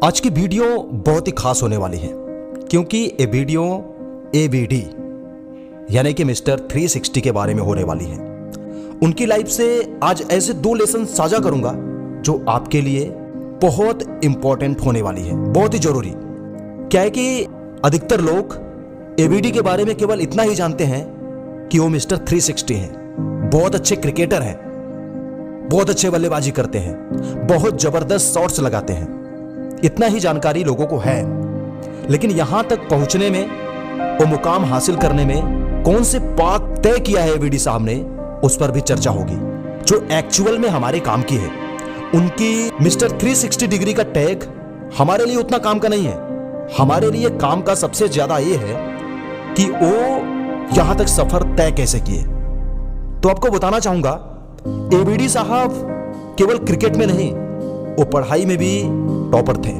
आज की वीडियो बहुत ही खास होने वाली है क्योंकि ये वीडियो ABD यानी कि मिस्टर 360 के बारे में होने वाली है। उनकी लाइफ से आज ऐसे 2 लेसन साझा करूंगा जो आपके लिए बहुत इंपॉर्टेंट होने वाली है, बहुत ही जरूरी। क्या है कि अधिकतर लोग ABD के बारे में केवल इतना ही जानते हैं कि वो मिस्टर 360 हैं, बहुत अच्छे क्रिकेटर हैं, बहुत अच्छे बल्लेबाजी करते हैं, बहुत जबरदस्त शॉट्स लगाते हैं। इतना ही जानकारी लोगों को है, लेकिन यहां तक पहुंचने में और मुकाम हासिल करने में कौन से पाथ तय किया है ABD साहब ने, उस पर भी चर्चा होगी जो एक्चुअल में हमारे काम की है। उनकी मिस्टर 360 डिग्री का टैग हमारे लिए उतना काम का नहीं है। हमारे लिए काम का सबसे ज्यादा ये है कि वो यहां तक सफर तय कैसे किए। तो आपको बताना चाहूंगा, ABD साहब केवल क्रिकेट में नहीं, वो पढ़ाई में भी टॉपर थे।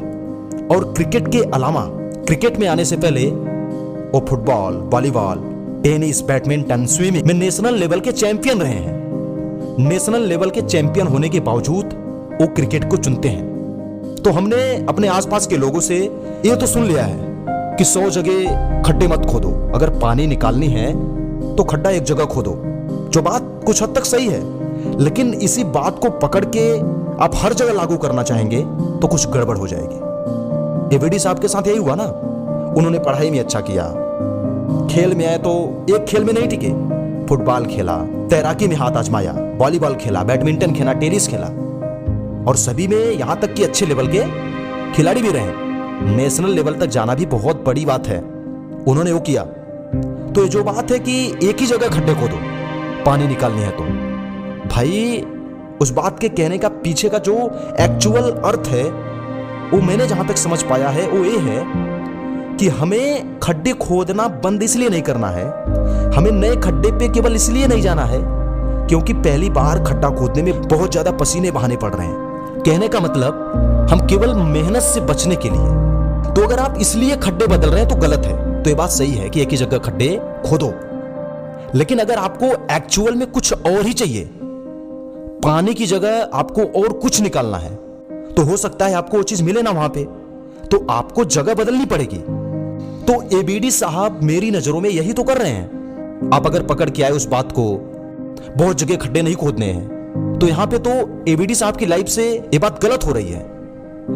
और क्रिकेट के अलावा क्रिकेट में आने से पहले वो football, volleyball, tennis, badminton, swimming में नेशनल लेवल के चैंपियन रहे हैं। नेशनल लेवल के चैंपियन होने के बावजूद वो क्रिकेट को चुनते हैं। तो हमने अपने आसपास के लोगों से ये तो सुन लिया है कि 100 जगह खड्डे मत खोदो, अगर पानी निकालनी है तो खड्डा एक जगह खोदो, जो बात कुछ हद तक सही है। लेकिन इसी बात को पकड़ के आप हर जगह लागू करना चाहेंगे तो कुछ गड़बड़ हो जाएगी। ABD साहब के साथ यही हुआ ना। उन्होंने पढ़ाई में अच्छा किया, खेल में आए तो एक खेल में नहीं टिके, फुटबॉल खेला, तैराकी में हाथ आजमाया, वॉलीबॉल खेला, बैडमिंटन खेला, टेनिस खेला, और सभी में यहां तक कि अच्छे लेवल के खिलाड़ी भी रहे। नेशनल लेवल तक जाना भी बहुत बड़ी बात है, उन्होंने वो किया। तो जो बात है कि एक ही जगह खड्डे खोदो, पानी निकालनी है तो भाई, उस बात के कहने का पीछे का जो एक्चुअल अर्थ है वो मैंने जहां तक समझ पाया है वो ये है कि हमें खड्डे खोदना बंद इसलिए नहीं करना है, हमें नए खड्डे पे केवल इसलिए नहीं जाना है क्योंकि पहली बार खड्डा खोदने में बहुत ज्यादा पसीने बहाने पड़ रहे हैं। कहने का मतलब हम केवल मेहनत से बचने के लिए। तो अगर आप इसलिए खड्डे बदल रहे हैं तो गलत है। तो ये बात सही है कि एक ही जगह खड्डे खोदो, लेकिन अगर आपको एक्चुअल में कुछ और ही चाहिए, पानी की जगह आपको और कुछ निकालना है, तो हो सकता है आपको वो चीज मिले ना वहां पे, तो आपको जगह बदलनी पड़ेगी। तो ABD साहब मेरी नजरों में यही तो कर रहे हैं। आप अगर पकड़ के आए उस बात को, बहुत जगह खड्डे नहीं खोदने हैं, तो यहां पे तो ABD साहब की लाइफ से ये बात गलत हो रही है।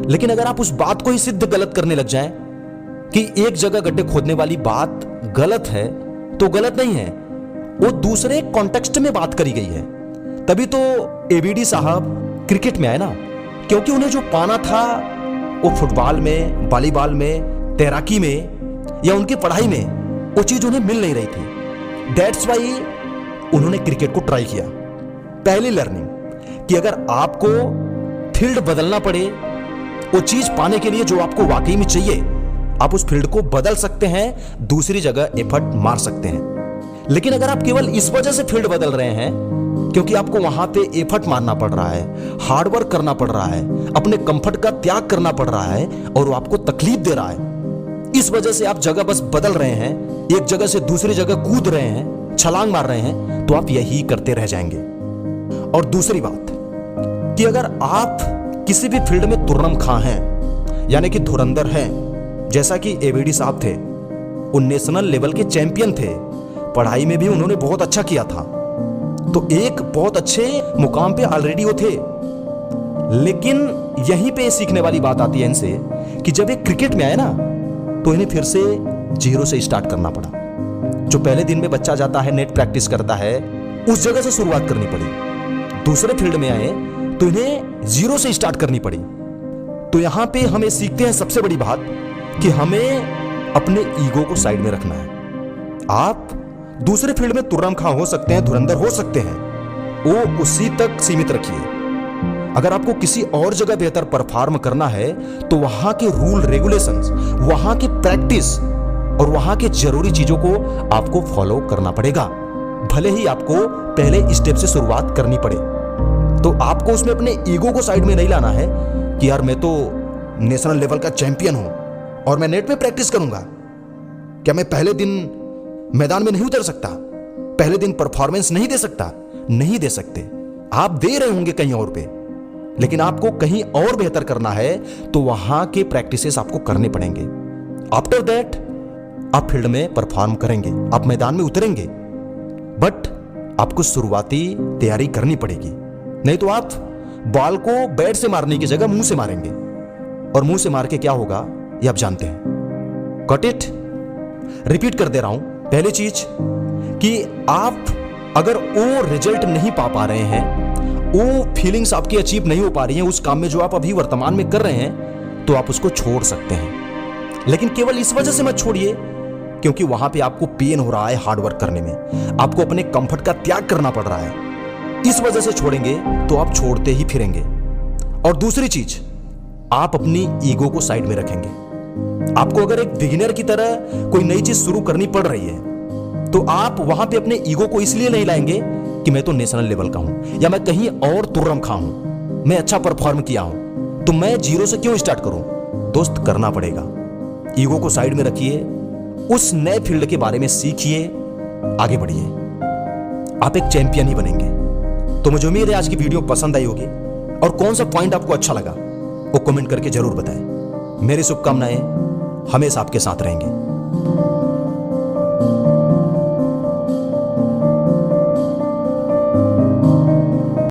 लेकिन अगर आप उस बात को ही सिद्ध गलत करने लग जाएं कि एक जगह गड्ढे खोदने वाली बात गलत है, तो गलत नहीं है, वो दूसरे कॉन्टेक्स्ट में बात करी गई है। तभी तो ABD साहब क्रिकेट में आए ना, क्योंकि उन्हें जो पाना था वो फुटबॉल में, वॉलीबॉल में, तैराकी में या उनकी पढ़ाई में वो चीज उन्हें मिल नहीं रही थी। दैट्स वाई उन्होंने क्रिकेट को ट्राई किया। पहली लर्निंग कि अगर आपको फील्ड बदलना पड़े वो चीज पाने के लिए जो आपको वाकई में चाहिए, आप उस फील्ड को बदल सकते हैं, दूसरी जगह एफर्ट मार सकते हैं। लेकिन अगर आप केवल इस वजह से फील्ड बदल रहे हैं क्योंकि आपको वहां पे एफर्ट मारना पड़ रहा है, हार्डवर्क करना पड़ रहा है, अपने कंफर्ट का त्याग करना पड़ रहा है और वो आपको तकलीफ दे रहा है, इस वजह से आप जगह बस बदल रहे हैं, एक जगह से दूसरी जगह कूद रहे हैं, छलांग मार रहे हैं, तो आप यही करते रह जाएंगे। और दूसरी बात कि अगर आप किसी भी फील्ड में तुर्रम खां हैं, यानी कि धुरंधर हैं, जैसा कि ABD साहब थे, वो नेशनल लेवल के चैंपियन थे, पढ़ाई में भी उन्होंने बहुत अच्छा किया था, तो एक बहुत अच्छे मुकाम पे ऑलरेडी वो थे। लेकिन यहीं पे सीखने वाली बात आती है इनसे कि जब एक क्रिकेट में आए ना, तो इन्हें फिर से जीरो से स्टार्ट करना पड़ा। जो पहले दिन में बच्चा जाता है, नेट प्रैक्टिस करता है, उस जगह से शुरुआत करनी पड़ी। दूसरे फील्ड में आए तो इन्हें जीरो से स्टार्ट करनी पड़ी। तो यहां पे हमें सीखते हैं सबसे बड़ी बात कि हमें अपने ईगो को साइड में रखना है। आप दूसरे फील्ड में तुर्रम खां हो सकते हैं, धुरंधर हो सकते हैं, वो उसी तक सीमित रखिए। अगर आपको किसी और जगह बेहतर परफॉर्म करना है तो वहां के रूल रेगुलेशंस, वहां की प्रैक्टिस और वहां के जरूरी चीजों को आपको फॉलो करना पड़ेगा, भले ही आपको पहले स्टेप से शुरुआत करनी पड़े। तो आपको उसमें अपने ईगो को साइड में नहीं लाना है कि यार मैं तो नेशनल लेवल का चैंपियन हूं और मैं नेट में प्रैक्टिस करूंगा, क्या मैं पहले दिन मैदान में नहीं उतर सकता, पहले दिन परफॉर्मेंस नहीं दे सकता? नहीं दे सकते। आप दे रहे होंगे कहीं और पे, लेकिन आपको कहीं और बेहतर करना है तो वहां के प्रैक्टिसेस आपको करने पड़ेंगे। आफ्टर दैट आप फील्ड में परफॉर्म करेंगे, आप मैदान में उतरेंगे, बट आपको शुरुआती तैयारी करनी पड़ेगी। नहीं तो आप बॉल को बैट से मारने की जगह मुंह से मारेंगे, और मुंह से मार के क्या होगा ये आप जानते हैं। Got it? रिपीट कर दे रहा हूं। पहली चीज कि आप अगर वो रिजल्ट नहीं पा रहे हैं, वो फीलिंग्स आपकी अचीव नहीं हो पा रही हैं उस काम में जो आप अभी वर्तमान में कर रहे हैं, तो आप उसको छोड़ सकते हैं। लेकिन केवल इस वजह से मत छोड़िए क्योंकि वहां पे आपको पेन हो रहा है हार्ड वर्क करने में, आपको अपने कंफर्ट का त्याग करना पड़ रहा है। इस वजह से छोड़ेंगे तो आप छोड़ते ही फिरेंगे। और दूसरी चीज, आप अपनी ईगो को साइड में रखेंगे। आपको अगर एक बिगिनर की तरह कोई नई चीज शुरू करनी पड़ रही है तो आप वहां पे अपने ईगो को इसलिए नहीं लाएंगे कि मैं तो नेशनल लेवल का हूं या मैं कहीं और तुर्रम खा हूं, मैं अच्छा परफॉर्म किया हूं, तो मैं जीरो से क्यों स्टार्ट करूं। दोस्त, करना पड़ेगा। ईगो को साइड में रखिए, उस नए फील्ड के बारे में सीखिए, आगे बढ़िए, आप एक चैंपियन ही बनेंगे। तो मुझे उम्मीद है आज की वीडियो पसंद आई होगी, और कौन सा पॉइंट आपको अच्छा लगा वो कमेंट करके जरूर बताएं। मेरी शुभकामनाएं हमेशा आपके साथ रहेंगे।